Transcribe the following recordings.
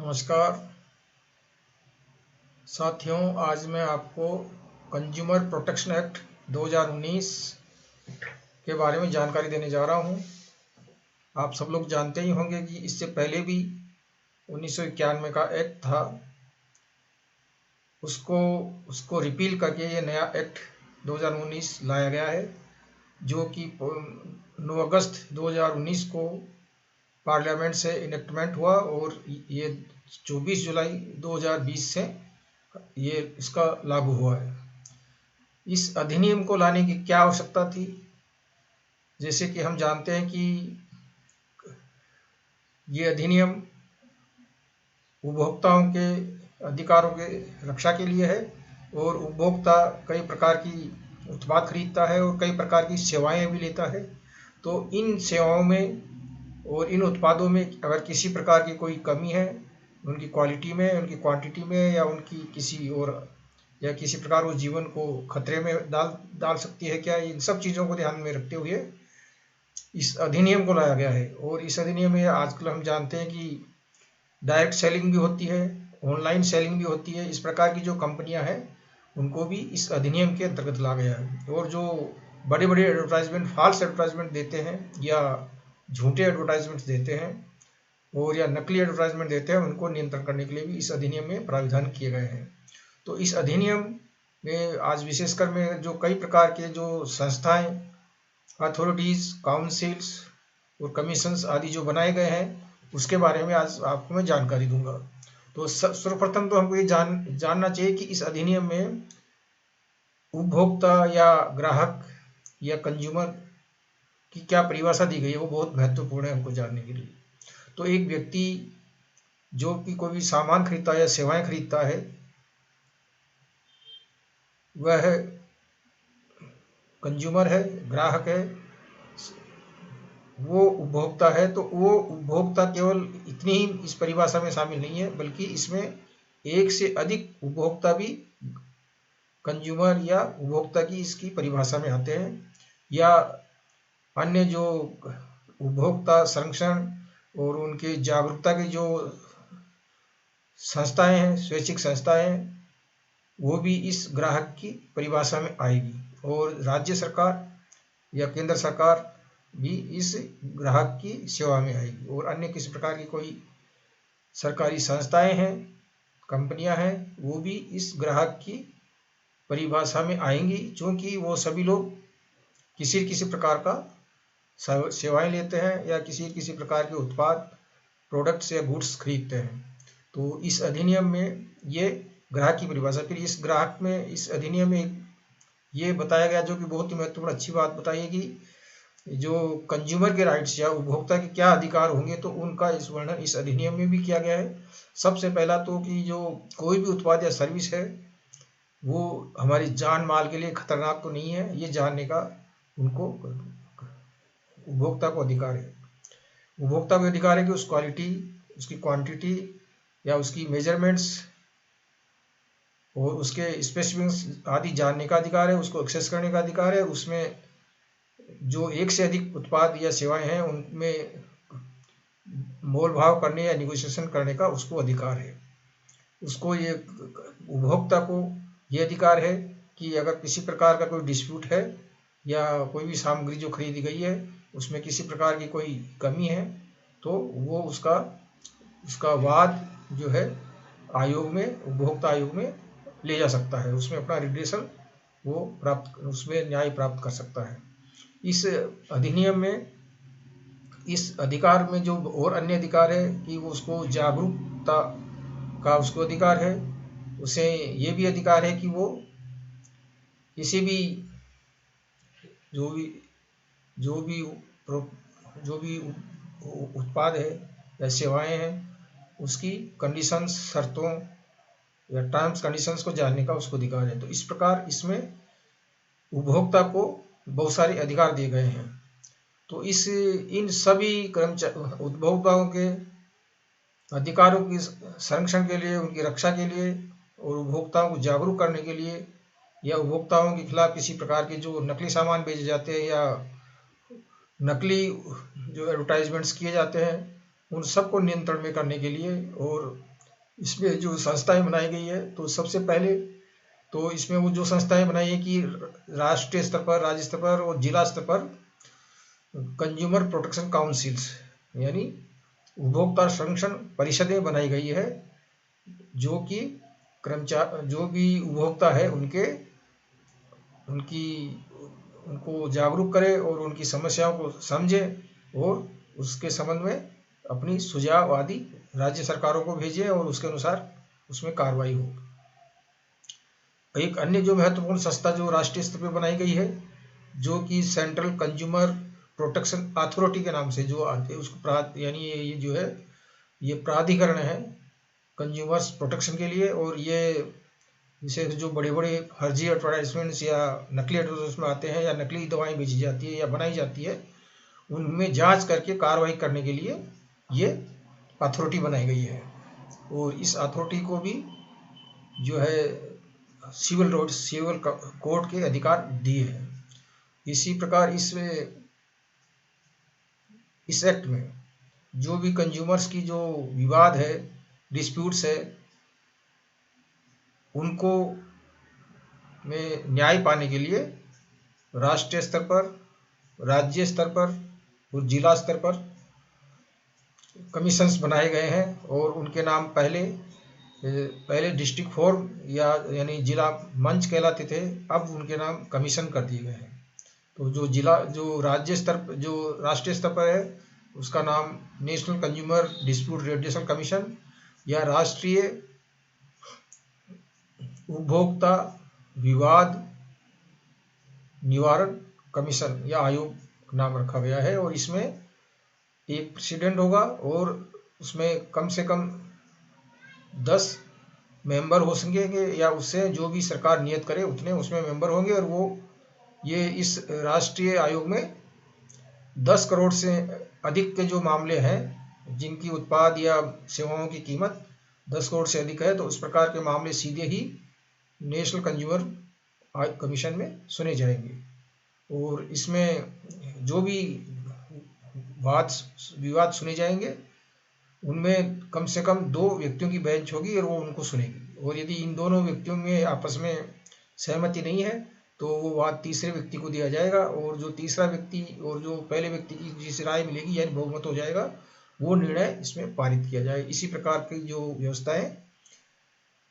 नमस्कार साथियों, आज मैं आपको कंज्यूमर प्रोटेक्शन एक्ट 2019 के बारे में जानकारी देने जा रहा हूं। आप सब लोग जानते ही होंगे कि इससे पहले भी 1991 का एक्ट था। उसको उसको रिपील करके ये नया एक्ट 2019 लाया गया है, जो कि 9 अगस्त 2019 को पार्लियामेंट से इनेक्टमेंट हुआ और ये 24 जुलाई 2020 से ये इसका लागू हुआ है। इस अधिनियम को लाने की क्या आवश्यकता थी? जैसे कि हम जानते हैं कि ये अधिनियम उपभोक्ताओं के अधिकारों के रक्षा के लिए है और उपभोक्ता कई प्रकार की उत्पाद खरीदता है और कई प्रकार की सेवाएं भी लेता है। तो इन सेवाओं में और इन उत्पादों में अगर किसी प्रकार की कोई कमी है, उनकी क्वालिटी में, उनकी क्वांटिटी में, या उनकी किसी और या किसी प्रकार वो जीवन को खतरे में डाल सकती है क्या, इन सब चीज़ों को ध्यान में रखते हुए इस अधिनियम को लाया गया है। और इस अधिनियम में आजकल हम जानते हैं कि डायरेक्ट सेलिंग भी होती है, ऑनलाइन सेलिंग भी होती है। इस प्रकार की जो कंपनियां हैं उनको भी इस अधिनियम के अंतर्गत ला गया है। और जो बड़े बड़े एडवर्टाइजमेंट, फॉल्स एडवर्टाइजमेंट देते हैं या झूठे एडवर्टाइजमेंट देते हैं और या नकली एडवर्टाइजमेंट देते हैं, उनको नियंत्रण करने के लिए भी इस अधिनियम में प्राविधान किए गए हैं। तो इस अधिनियम में आज विशेषकर में जो कई प्रकार के जो संस्थाएं, अथॉरिटीज, काउंसिल्स और कमीशंस आदि जो बनाए गए हैं, उसके बारे में आज आपको मैं जानकारी दूंगा। तो सर्वप्रथम तो हमको ये जानना चाहिए कि इस अधिनियम में उपभोक्ता या ग्राहक या कंज्यूमर की क्या परिभाषा दी गई है। वो बहुत महत्वपूर्ण है हमको जानने के लिए। तो एक व्यक्ति जो कि कोई भी सामान खरीदता है या सेवाएं खरीदता है, वह कंज्यूमर है, ग्राहक है, वो उपभोक्ता है। तो वो उपभोक्ता केवल इतनी ही इस परिभाषा में शामिल नहीं है, बल्कि इसमें एक से अधिक उपभोक्ता भी कंज्यूमर या उपभोक्ता की इसकी परिभाषा में आते हैं। या अन्य जो उपभोक्ता संरक्षण और उनके जागरूकता की जो संस्थाएं हैं, स्वैच्छिक संस्थाएं हैं, वो भी इस ग्राहक की परिभाषा में आएगी। और राज्य सरकार या केंद्र सरकार भी इस ग्राहक की सेवा में आएगी। और अन्य किसी प्रकार की कोई सरकारी संस्थाएं हैं, कंपनियां हैं, वो भी इस ग्राहक की परिभाषा में आएंगी, क्योंकि वो सभी लोग किसी किसी प्रकार का सेवाएं लेते हैं या किसी किसी प्रकार के उत्पाद, प्रोडक्ट्स या गुड्स खरीदते हैं। तो इस अधिनियम में ये ग्राहक की परिभाषा, फिर इस ग्राहक में इस अधिनियम में ये बताया गया, जो कि बहुत ही महत्वपूर्ण अच्छी बात बताई है कि जो कंज्यूमर के राइट्स या उपभोक्ता के क्या अधिकार होंगे, तो उनका इस वर्णन इस अधिनियम में भी किया गया है। सबसे पहला तो कि जो कोई भी उत्पाद या सर्विस है वो हमारी जान माल के लिए खतरनाक तो नहीं है, ये जानने का उनको उपभोक्ता को अधिकार है। उपभोक्ता को अधिकार है कि उस क्वालिटी, उसकी क्वांटिटी या उसकी मेजरमेंट्स और उसके स्पेसिफिकेशंस आदि जानने का अधिकार है, उसको एक्सेस करने का अधिकार है। उसमें जो एक से अधिक उत्पाद या सेवाएं हैं उनमें मोल भाव करने या निगोशिएशन करने का उसको अधिकार है। उसको ये उपभोक्ता को ये अधिकार है कि अगर किसी प्रकार का कोई डिस्प्यूट है या कोई भी सामग्री जो खरीदी गई है उसमें किसी प्रकार की कोई कमी है, तो वो उसका वाद जो है आयोग में, उपभोक्ता आयोग में ले जा सकता है। उसमें अपना रिड्रेसल वो उसमें न्याय प्राप्त कर सकता है। इस अधिनियम में इस अधिकार में जो और अन्य अधिकार है कि वो उसको जागरूकता का उसको अधिकार है। उसे ये भी अधिकार है कि वो किसी भी जो भी जो भी जो भी उत्पाद है या सेवाएं हैं उसकी कंडीशंस, शर्तों या टर्म्स कंडीशंस को जानने का उसको अधिकार है। तो इस प्रकार इसमें उपभोक्ता को बहुत सारे अधिकार दिए गए हैं। तो इन सभी उपभोक्ताओं के अधिकारों की संरक्षण के लिए, उनकी रक्षा के लिए और उपभोक्ताओं को जागरूक करने के लिए, या उपभोक्ताओं के खिलाफ किसी प्रकार के जो नकली सामान बेचे जाते हैं या नकली जो एडवर्टाइजमेंट्स किए जाते हैं, उन सबको नियंत्रण में करने के लिए और इसमें जो संस्थाएं बनाई गई है, तो सबसे पहले तो इसमें वो जो संस्थाएं बनाई है कि राष्ट्रीय स्तर पर, राज्य स्तर पर और जिला स्तर पर कंज्यूमर प्रोटेक्शन काउंसिल्स यानी उपभोक्ता संरक्षण परिषदें बनाई गई है, जो कि कर्मचारी जो भी उपभोक्ता है उनकी उनको जागरूक करे और उनकी समस्याओं को समझे और उसके संबंध में अपनी सुझाव आदि राज्य सरकारों को भेजे और उसके अनुसार उसमें कार्रवाई हो। एक अन्य जो महत्वपूर्ण संस्था जो राष्ट्रीय स्तर पर बनाई गई है, जो कि सेंट्रल कंज्यूमर प्रोटेक्शन अथॉरिटी के नाम से जो आते उसको यानी ये जो है ये प्राधिकरण है कंज्यूमर्स प्रोटेक्शन के लिए। और ये जैसे जो बड़े बड़े फर्जी एडवर्टाइजमेंट्स या नकली एडवर्टाइजमेंट आते हैं या नकली दवाएं बेची जाती है या बनाई जाती है, उनमें जांच करके कार्रवाई करने के लिए ये अथॉरिटी बनाई गई है। और इस अथॉरिटी को भी जो है सिविल कोर्ट के अधिकार दिए हैं। इसी प्रकार इस एक्ट में जो भी कंज्यूमर्स की जो विवाद है, डिस्प्यूट्स है, उनको में न्याय पाने के लिए राष्ट्रीय स्तर पर, राज्य स्तर पर और जिला स्तर पर कमीशंस बनाए गए हैं। और उनके नाम पहले डिस्ट्रिक्ट फोरम यानी जिला मंच कहलाते थे, अब उनके नाम कमीशन कर दिए गए हैं। तो जो राष्ट्रीय स्तर पर है उसका नाम national consumer dispute radiation commission या राष्ट्रीय उपभोक्ता विवाद निवारण कमीशन या आयोग नाम रखा गया है। और इसमें एक प्रेसिडेंट होगा और उसमें कम से कम 10 मेंबर हो सकेंगे या उससे जो भी सरकार नियत करे उतने उसमें मेंबर होंगे। और ये इस राष्ट्रीय आयोग में 10 करोड़ से अधिक के जो मामले हैं जिनकी उत्पाद या सेवाओं की कीमत 10 करोड़ से अधिक है, तो उस प्रकार के मामले सीधे ही नेशनल कंज्यूमर कमीशन में सुने जाएंगे। और इसमें जो भी विवाद सुने जाएंगे उनमें कम से कम 2 व्यक्तियों की बेंच होगी और वो उनको सुनेगी। और यदि इन दोनों व्यक्तियों में आपस में सहमति नहीं है तो वो वाद तीसरे व्यक्ति को दिया जाएगा और जो तीसरा व्यक्ति और जो पहले व्यक्ति की जिस राय मिलेगी यानी बहुमत हो जाएगा, वो निर्णय इसमें पारित किया जाए। इसी प्रकार की जो व्यवस्था है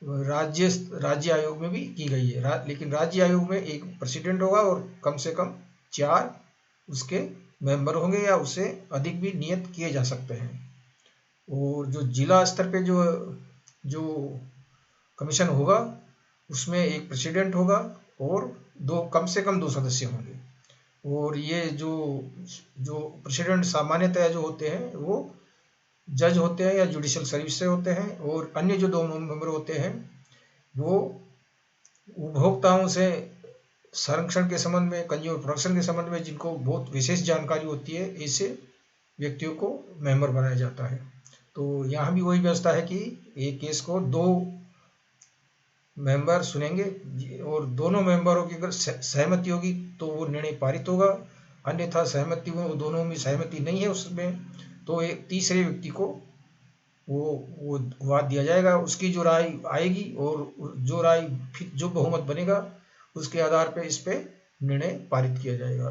राज्य आयोग में भी की गई है। लेकिन राज्य आयोग में एक प्रेसिडेंट होगा और कम से कम 4 उसके मेंबर होंगे या उससे अधिक भी नियत किए जा सकते हैं। और जो जिला स्तर पे जो कमीशन होगा उसमें एक प्रेसिडेंट होगा और कम से कम 2 सदस्य होंगे। और ये जो प्रेसिडेंट सामान्यतः जो होते हैं वो जज होते हैं या जुडिशियल सर्विस से होते हैं। और अन्य जो 2 मेंबर होते हैं वो उपभोक्ताओं से संरक्षण के संबंध में, कंज्यूमर प्रोटेक्शन के संबंध में जिनको बहुत विशेष जानकारी होती है, ऐसे व्यक्तियों को मेंबर बनाया जाता है। तो यहाँ भी वही व्यवस्था है कि एक केस को 2 मेंबर सुनेंगे और दोनों मेंबरों की अगर सहमति होगी तो वो निर्णय पारित होगा, अन्यथा दोनों में सहमति नहीं है उसमें तो एक तीसरे व्यक्ति को वो वाद दिया जाएगा। उसकी जो राय आएगी और जो बहुमत बनेगा उसके आधार पर इस पे निर्णय पारित किया जाएगा।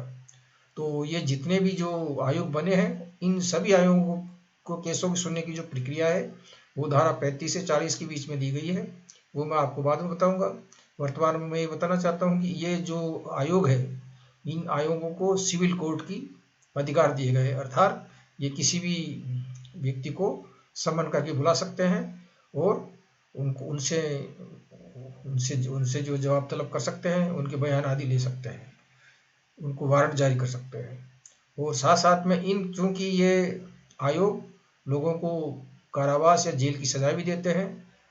तो ये जितने भी जो आयोग बने हैं, इन सभी आयोगों को केसों की सुनने की जो प्रक्रिया है वो धारा 35 से 40 के बीच में दी गई है, वो मैं आपको बाद में बताऊंगा। वर्तमान में मैं ये बताना चाहता हूँ कि ये जो आयोग है, इन आयोगों को सिविल कोर्ट की अधिकार दिए गए, अर्थात ये किसी भी व्यक्ति को समन करके बुला सकते हैं और उनसे जो जवाब तलब कर सकते हैं, उनके बयान आदि ले सकते हैं, उनको वारंट जारी कर सकते हैं। और साथ साथ में चूंकि ये आयोग लोगों को कारावास या जेल की सजा भी देते हैं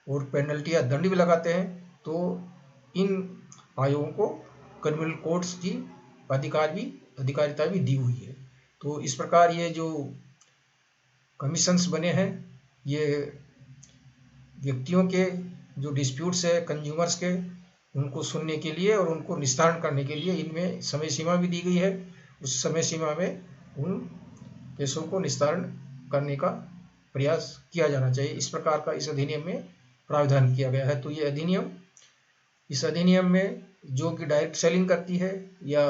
और पेनल्टी या दंड भी लगाते हैं, तो इन आयोगों को क्रिमिनल कोर्ट्स की अधिकारिता भी दी हुई है। तो इस प्रकार ये जो कमीशंस बने हैं, ये व्यक्तियों के जो डिस्प्यूट्स है कंज्यूमर्स के, उनको सुनने के लिए और उनको निस्तारण करने के लिए इनमें समय सीमा भी दी गई है। उस समय सीमा में उन केसों को निस्तारण करने का प्रयास किया जाना चाहिए। इस प्रकार का इस अधिनियम में प्रावधान किया गया है। तो ये अधिनियम, इस अधिनियम में जो कि डायरेक्ट सेलिंग करती है या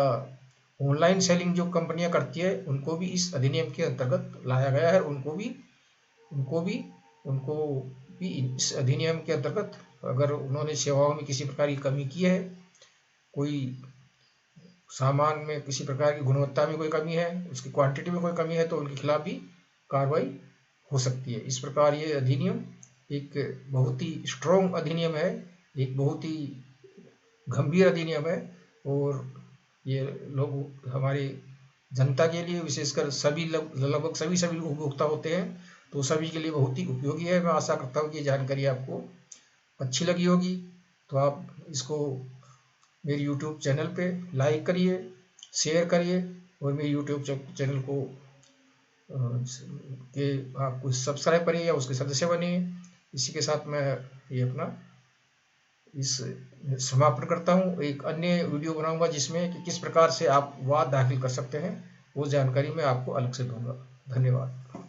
ऑनलाइन सेलिंग जो कंपनियां करती है, उनको भी इस अधिनियम के अंतर्गत लाया गया है। उनको भी उनको भी इस अधिनियम के अंतर्गत, अगर उन्होंने सेवाओं में किसी प्रकार की कमी की है, कोई सामान में किसी प्रकार की गुणवत्ता में कोई कमी है, उसकी क्वांटिटी में कोई कमी है, तो उनके खिलाफ भी कार्रवाई हो सकती है। इस प्रकार ये अधिनियम एक बहुत ही स्ट्रॉन्ग अधिनियम है, एक बहुत ही गंभीर अधिनियम है, और ये लोग हमारे जनता के लिए, विशेषकर सभी लगभग सभी उपभोक्ता होते हैं, तो सभी के लिए बहुत ही उपयोगी है। मैं आशा करता हूँ कि ये जानकारी आपको अच्छी लगी होगी। तो आप इसको मेरे यूट्यूब चैनल पे लाइक करिए, शेयर करिए, और मेरे यूट्यूब चैनल को के आप कुछ सब्सक्राइब करिए या उसके सदस्य बनिए। इसी के साथ मैं ये अपना इस समापन करता हूँ। एक अन्य वीडियो बनाऊंगा जिसमें कि किस प्रकार से आप वाद दाखिल कर सकते हैं, वो जानकारी मैं आपको अलग से दूंगा। धन्यवाद।